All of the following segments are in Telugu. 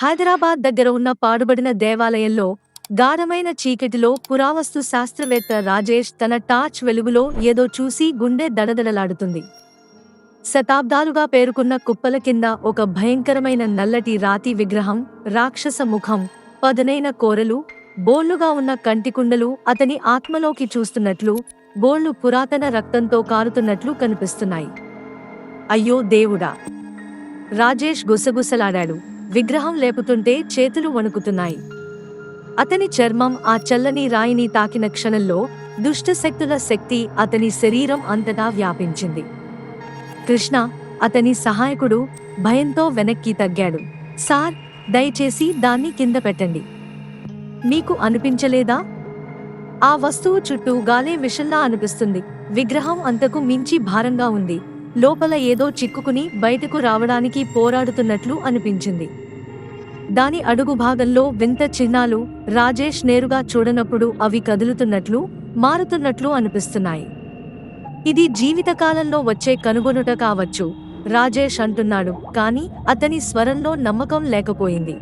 హైదరాబాద్ దగ్గర ఉన్న పాడుబడిన దేవాలయంలో గాఢమైన చీకటిలో పురావస్తు శాస్త్రవేత్త రాజేష్ తన టార్చ్ వెలుగులో ఏదో చూసి గుండె దడదడలాడుతుంది. శతాబ్దాలుగా పేరుకున్న కుప్పల కింద ఒక భయంకరమైన నల్లటి రాతి విగ్రహం, రాక్షస ముఖం, పదునైన కోరలు, బోళ్లుగా ఉన్న కంటికుండలు అతని ఆత్మలోకి చూస్తున్నట్లు, బోళ్లు పురాతన రక్తంతో కారుతున్నట్లు కనిపిస్తున్నాయి. అయ్యో దేవుడా! రాజేష్ గుసగుసలాడాడు. విగ్రహం లేపుతుంటే చేతులు వణుకుతున్నాయి. అతని చర్మం ఆ చల్లని రాయిని తాకిన క్షణంలో దుష్టశక్తుల శక్తి అతని శరీరం అంతటా వ్యాపించింది. కృష్ణ, అతని సహాయకుడు, భయంతో వెనక్కి తగ్గాడు. సార్, దయచేసి దాన్ని కింద పెట్టండి. మీకు అనిపించలేదా? ఆ వస్తువు చుట్టూ గాలే విషంలా అనిపిస్తుంది. విగ్రహం అంతకు మించి భారంగా ఉంది. లోపల ఏదో చిక్కుకుని బయటకు రావడానికి పోరాడుతున్నట్లు అనిపించింది. దాని అడుగు భాగంలో వింత చిహ్నాలు. రాజేష్ నేరుగా చూడనప్పుడు అవి కదులుతున్నట్లు, మారుతున్నట్లు అనిపిస్తున్నాయి. ఇది జీవితకాలంలో వచ్చే కనుగొనుట కావచ్చు, రాజేష్ అంటున్నాడు. కాని అతని స్వరంలో నమ్మకం లేకపోయింది.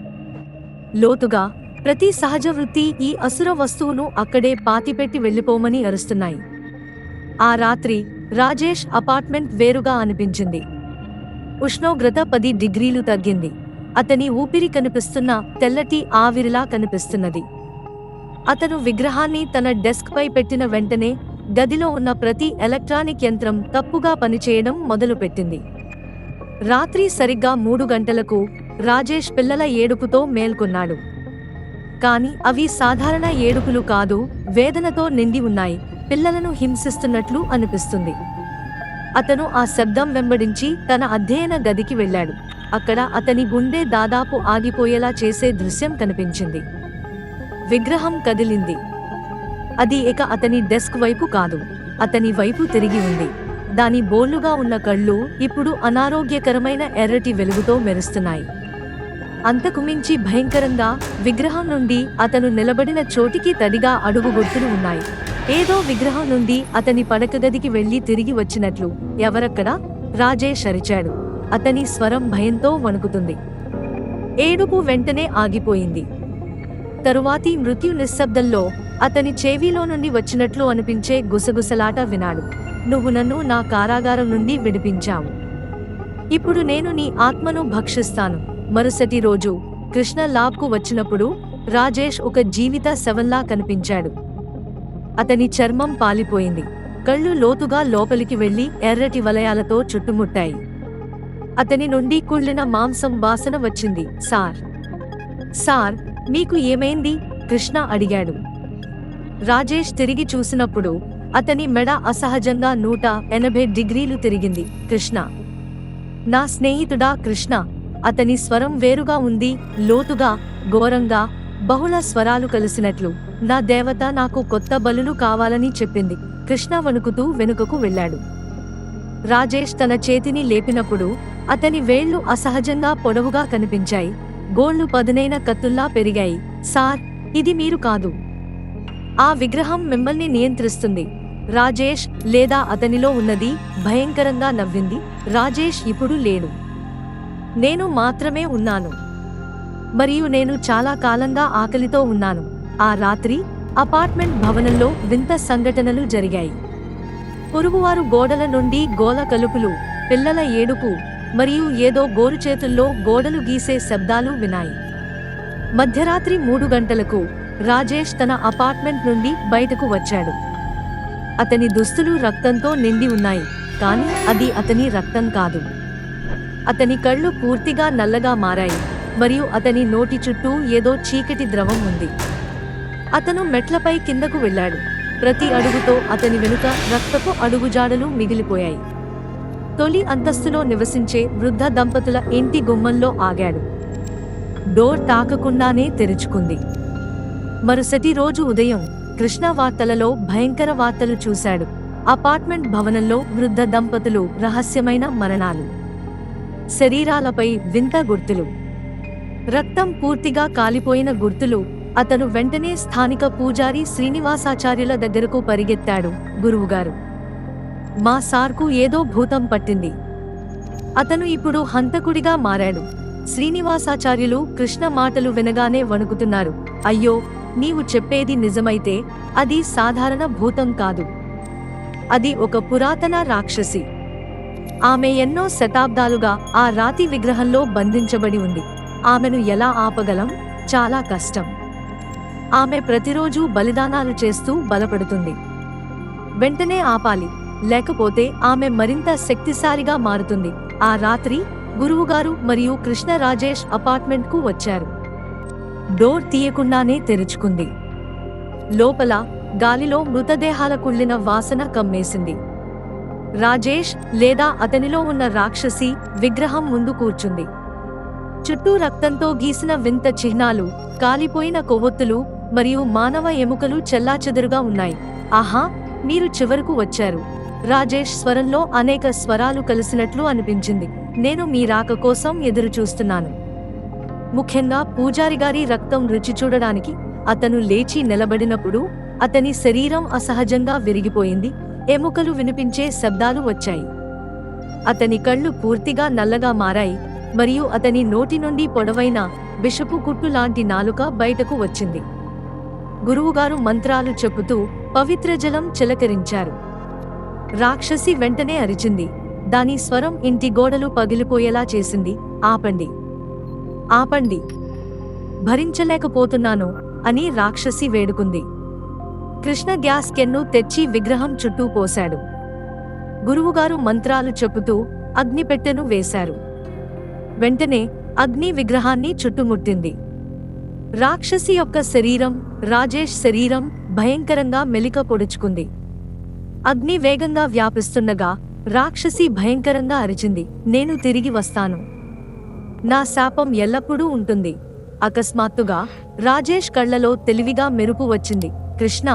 లోతుగా, ప్రతి సహజ వృత్తి ఈ అసుర వస్తువును అక్కడే పాతిపెట్టి వెళ్ళిపోమని అరుస్తున్నాయి. ఆ రాత్రి రాజేష్ అపార్ట్మెంట్ వేరుగా అనిపించింది. ఉష్ణోగ్రత 10 డిగ్రీలు తగ్గింది. అతని ఊపిరి కనిపిస్తున్న తెల్లటి ఆవిరిలా కనిపిస్తున్నది. అతను విగ్రహాన్ని తన డెస్క్ పై పెట్టిన వెంటనే గదిలో ఉన్న ప్రతి ఎలక్ట్రానిక్ యంత్రం తప్పుగా పనిచేయడం మొదలుపెట్టింది. రాత్రి సరిగ్గా 3 గంటలకు రాజేష్ పిల్లల ఏడుపుతో మేల్కొన్నాడు. కాని అవి సాధారణ ఏడుపులు కాదు, వేదనతో నిండి ఉన్నాయి. పిల్లలను హింసిస్తున్నట్లు అనిపిస్తుంది. అతను ఆ శబ్దం వెంబడించి తన అధ్యయన గదికి వెళ్ళాడు. అక్కడ అతని గుండె దాదాపు ఆగిపోయేలా చేసే దృశ్యం కనిపించింది. విగ్రహం కదిలింది. అది ఇక అతని డెస్క్ వైపు కాదు, అతని వైపు తిరిగి ఉంది. దాని బోళ్లుగా ఉన్న కళ్ళు ఇప్పుడు అనారోగ్యకరమైన ఎర్రటి వెలుగుతో మెరుస్తున్నాయి. అంతకు మించి భయంకరంగా, విగ్రహం నుండి అతను నిలబడిన చోటికి తడిగా అడుగు గుర్తులు ఉన్నాయి. ఏదో విగ్రహం నుండి అతని పడకగదికి వెళ్లి తిరిగి వచ్చినట్లు. ఎవరక్కడా? రాజేష్ అరిచాడు. అతని స్వరం భయంతో వణుకుతుంది. ఏడుపు వెంటనే ఆగిపోయింది. తరువాతి మృత్యు నిశ్శబ్దంలో అతని చెవిలో నుండి వచ్చినట్లు అనిపించే గుసగుసలాట వినాడు. నువ్వు నన్ను నా కారాగారం నుండి విడిపించావు. ఇప్పుడు నేను నీ ఆత్మను భక్షిస్తాను. మరుసటి రోజు కృష్ణ ల్యాబ్కు వచ్చినప్పుడు రాజేష్ ఒక జీవిత శవంలా కనిపించాడు. అతని చర్మం పాలిపోయింది. కళ్ళు లోతుగా లోపలికి వెళ్లి ఎర్రటి వలయాలతో చుట్టుముట్టాయి. అతని నుండి కుళ్ళిన మాంసం వాసన వచ్చింది. సార్, మీకు ఏమైంది? కృష్ణ అడిగాడు. రాజేష్ తిరిగి చూసినప్పుడు అతని మెడ అసహజంగా 180 డిగ్రీలు తిరిగింది. కృష్ణ, నా స్నేహితుడా కృష్ణ. అతని స్వరం వేరుగా ఉంది, లోతుగా, ఘోరంగా, బహుళ స్వరాలు కలిసినట్లు. నా దేవత నాకు కొత్త బలులు కావాలని చెప్పింది. కృష్ణ వణుకుతూ వెనుకకు వెళ్ళాడు. రాజేష్ తన చేతిని లేపినప్పుడు అతని వేళ్లు అసహజంగా పొడవుగా కనిపించాయి. గోళ్లు పదునైన కత్తుల్లా పెరిగాయి. సార్, ఇది మీరు కాదు. ఆ విగ్రహం మిమ్మల్ని నియంత్రిస్తుంది. రాజేష్, లేదా అతనిలో ఉన్నది భయంకరంగా నవ్వింది. రాజేష్ ఇప్పుడు లేడు. నేను మాత్రమే ఉన్నాను. మరియు నేను చాలా కాలంగా ఆకలితో ఉన్నాను. ఆ రాత్రి అపార్ట్మెంట్ భవనంలో వింత సంఘటనలు జరిగాయి. పొరుగువారు గోడల నుండి గోల కలుపులు, పిల్లల ఏడుపు మరియు ఏదో గోరుచేతుల్లో గోడలు గీసే శబ్దాలు వినాయి. మధ్యరాత్రి 3 గంటలకు రాజేష్ తన అపార్ట్మెంట్ నుండి బయటకు వచ్చాడు. అతని దుస్తులు రక్తంతో నిండి ఉన్నాయి, కానీ అది అతని రక్తం కాదు. అతని కళ్ళు పూర్తిగా నల్లగా మారాయి మరియు అతని నోటి చుట్టూ ఏదో చీకటి ద్రవం ఉంది. అతను మెట్లపై కిందకు వెళ్ళాడు. ప్రతి అడుగుతో అతని వెనుక రక్తపు అడుగుజాడలు మిగిలిపోయాయి. తొలి అంతస్తులో నివసించే వృద్ధ దంపతుల ఇంటి గుమ్మంలో ఆగాడు. డోర్ తాకకుండానే తెరుచుకుంది. మరుసటి రోజు ఉదయం కృష్ణ వార్తలలో భయంకర వార్తలు చూశాడు. అపార్ట్మెంట్ భవనంలో వృద్ధ దంపతులు రహస్యమైన మరణాలు. శరీరాలపై వింత గుర్తులు, రక్తం పూర్తిగా కాలిపోయిన గుర్తులు. అతను వెంటనే స్థానిక పూజారి శ్రీనివాసాచార్యుల దగ్గరకు పరిగెత్తాడు. గురువుగారు, మా సార్కు ఏదో భూతం పట్టింది. అతను ఇప్పుడు హంతకుడిగా మారాడు. శ్రీనివాసాచార్యులు కృష్ణ మాటలు వినగానే వణుకుతున్నారు. అయ్యో, నీవు చెప్పేది నిజమైతే అది సాధారణ భూతం కాదు. అది ఒక పురాతన రాక్షసి. ఆమె ఎన్నో శతాబ్దాలుగా ఆ రాతి విగ్రహంలో బంధించబడి ఉంది. ఆమెను ఎలా ఆపగలం? చాలా కష్టం. ఆమె ప్రతిరోజూ బలిదానాలు చేస్తూ బలపడుతుంది. వెంటనే ఆపాలి, లేకపోతే ఆమె మరింత శక్తిశాలిగా మారుతుంది. ఆ రాత్రి గురువుగారు మరియు కృష్ణ రాజేష్ అపార్ట్మెంట్కు వచ్చారు. డోర్ తీయకుండానే తెరుచుకుంది. లోపల గాలిలో మృతదేహాల కుళ్ళిన వాసన కమ్మేసింది. రాజేష్ లేదా అతనిలో ఉన్న రాక్షసి విగ్రహం ముందు కూర్చుంది. చుట్టూ రక్తంతో గీసిన వింత చిహ్నాలు, కాలిపోయిన కొవ్వొత్తులు మరియు మానవ ఎముకలు చెల్లాచెదురుగా ఉన్నాయి. ఆహా, మీరు చివరకు వచ్చారు. రాజేష్ స్వరంలో అనేక స్వరాలు కలిసినట్లు అనిపించింది. నేను మీ రాక కోసం ఎదురుచూస్తున్నాను. ముఖ్యంగా పూజారిగారి రక్తం రుచి చూడడానికి. అతను లేచి నిలబడినప్పుడు అతని శరీరం అసహజంగా విరిగిపోయింది. ఎముకలు వినిపించే శబ్దాలు వచ్చాయి. అతని కళ్ళు పూర్తిగా నల్లగా మారాయి మరియు అతని నోటి నుండి పొడవైన విషపు కుట్టు లాంటి నాలుక బయటకు వచ్చింది. గురువుగారు మంత్రాలు చెబుతూ పవిత్ర జలం చిలకరించారు. రాక్షసి వెంటనే అరిచింది. దాని స్వరం ఇంటి గోడలు పగిలిపోయేలా చేసింది. ఆపండి, ఆపండి, భరించలేకపోతున్నాను అని రాక్షసి వేడుకుంది. కృష్ణ గ్యాస్ కెన్ను తెచ్చి విగ్రహం చుట్టూ పోశాడు. గురువుగారు మంత్రాలు చెబుతూ అగ్నిపెట్టెను వేశారు. వెంటనే అగ్ని విగ్రహాన్ని చుట్టుముట్టింది. రాక్షసి యొక్క శరీరం, రాజేష్ శరీరం భయంకరంగా మెలిక పొడుచుకుంది. అగ్ని వేగంగా వ్యాపిస్తుండగా రాక్షసి భయంకరంగా అరిచింది. నేను తిరిగి వస్తాను. నా శాపం ఎల్లప్పుడూ ఉంటుంది. అకస్మాత్తుగా రాజేష్ కళ్లలో తెలివిగా మెరుపు వచ్చింది. కృష్ణ,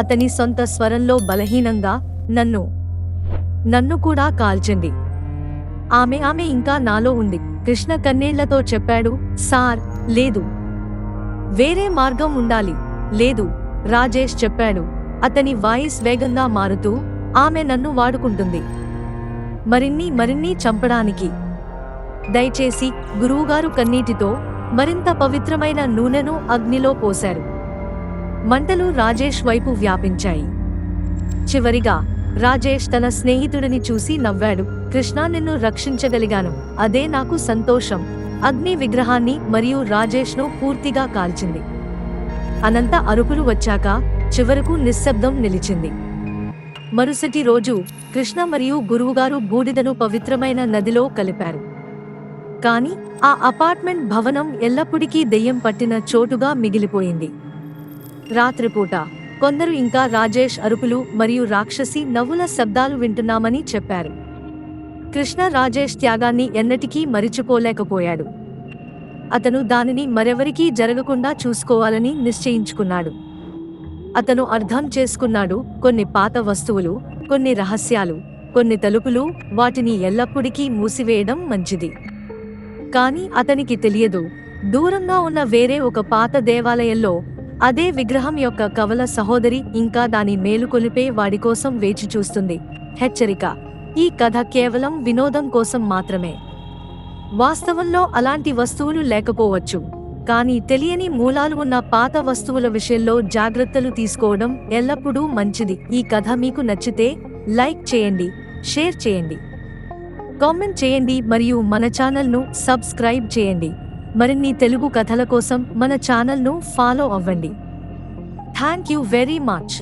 అతని సొంత స్వరంలో బలహీనంగా, నన్ను కూడా కాల్చండి. ఆమె ఇంకా నాలో ఉంది. కృష్ణ కన్నీళ్లతో చెప్పాడు. సార్, లేదు, వేరే మార్గం ఉండాలి. లేదు, రాజేష్ చెప్పాడు. అతని వాయిస్ వేగంగా మారుతూ, ఆమె నన్ను వాడుకుంటుంది మరిన్ని చంపడానికి. దయచేసి. గురువుగారు కన్నీటితో మరింత పవిత్రమైన నూనెను అగ్నిలో పోశారు. మంటలు రాజేష్ వైపు వ్యాపించాయి. చివరిగా రాజేష్ తన స్నేహితుడిని చూసి నవ్వాడు. కృష్ణ, నిన్ను రక్షించగలిగాను, అదే నాకు సంతోషం. అగ్ని విగ్రహాన్ని మరియు రాజేష్ను పూర్తిగా కాల్చింది. అనంత అరుపులు వచ్చాక చివరకు నిశ్శబ్దం నిలిచింది. మరుసటి రోజు కృష్ణ మరియు గురువుగారు బూడిదను పవిత్రమైన నదిలో కలిపారు. కాని ఆ అపార్ట్మెంట్ భవనం ఎల్లప్పుడికీ దెయ్యం పట్టిన చోటుగా మిగిలిపోయింది. రాత్రిపూట కొందరు ఇంకా రాజేష్ అరుపులు మరియు రాక్షసి నవ్వుల శబ్దాలు వింటున్నామని చెప్పారు. కృష్ణ రాజేష్ త్యాగాన్ని ఎన్నటికీ మరిచిపోలేకపోయాడు. అతను దానిని మరెవరికీ జరగకుండా చూసుకోవాలని నిశ్చయించుకున్నాడు. అతను అర్థం చేసుకున్నాడు, కొన్ని పాత వస్తువులు, కొన్ని రహస్యాలు, కొన్ని తలుపులు, వాటిని ఎల్లప్పుడికీ మూసివేయడం మంచిది. కాని అతనికి తెలియదు, దూరంగా ఉన్న వేరే ఒక పాత దేవాలయంలో అదే విగ్రహం యొక్క కవల సహోదరి ఇంకా దాని మేలుకొలిపే వాడికోసం వేచి చూస్తుంది. హెచ్చరిక: ఈ కథ కేవలం వినోదం కోసం మాత్రమే. వాస్తవంలో అలాంటి వస్తువులు లేకపోవచ్చు, కానీ తెలియని మూలాలు ఉన్న పాత వస్తువుల విషయంలో జాగ్రత్తలు తీసుకోవడం ఎల్లప్పుడూ మంచిది. ఈ కథ మీకు నచ్చితే లైక్ చేయండి, షేర్ చేయండి, కామెంట్ చేయండి మరియు మన ఛానల్ను సబ్స్క్రైబ్ చేయండి. మరిన్ని తెలుగు కథల కోసం మన ఛానల్ను ఫాలో అవ్వండి. Thank you very much.